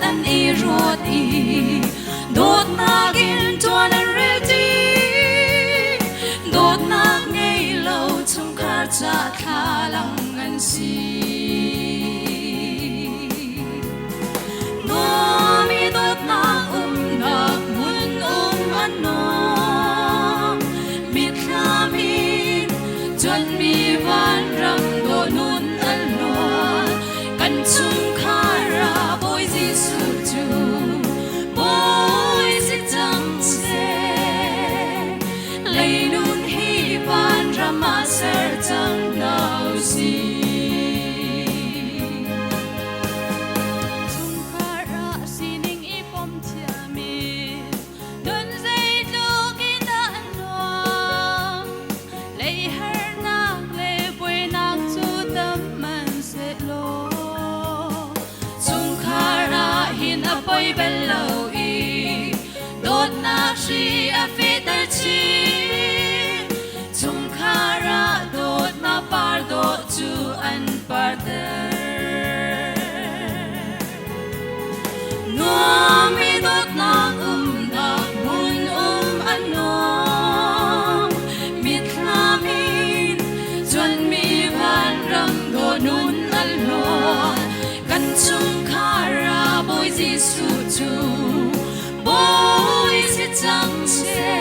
An i ruột i đốt na gin tuan an ready đốt na ngay lâu trong khát cha kha lang an si no mi đốt na na mun ano mit khamin tuan mi van ram do nun alon kan chung khara boy Ser tang nau si chung khara sining ipom tiami don zai lu gina no lei her na le boi nak chu tam man se lo chung khara hin apoi bello i dot na shi a fetar chi pardo tu an parder no mi dot na mun ano mit khamin chuan mi van ram do nun alon kan chung khara boy jisu tu boy si chang che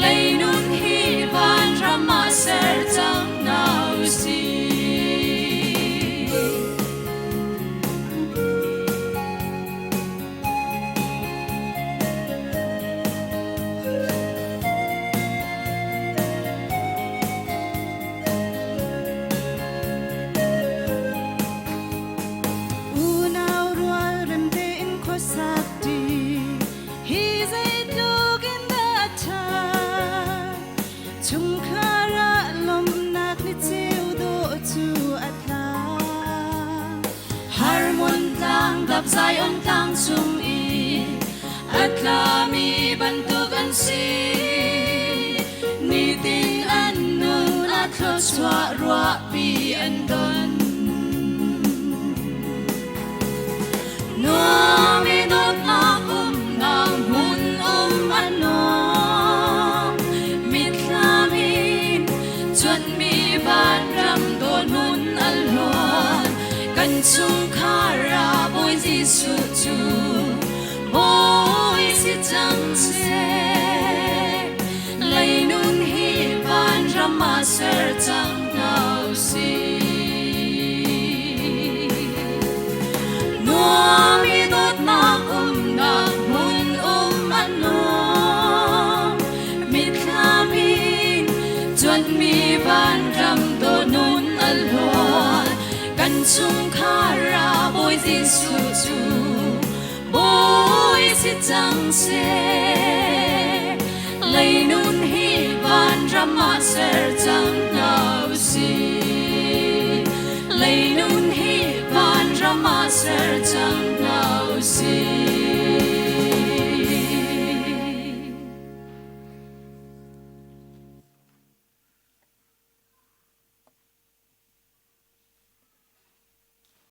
lei nun hi van rama ser tang nau si unau rual rem de in khosakti hi zai dog in the time chung khara lom nak ni chiu do chu atla harmon tang dap zai on tang chung i atla mi bantuk an si ni tin an nun atlo chwa rua pi an don no mi dot na nang hun ano mit khamin chuan mi van ram do nun alon kan chung khara boy jisu chu boy si chang che lei nun hi van rama ser chang nau si no mi dot na mun ano mit khamin chuan mi van ram do nun alon kan chung khara boy jisu chu boy si chang che lei nun hi van rama ser chang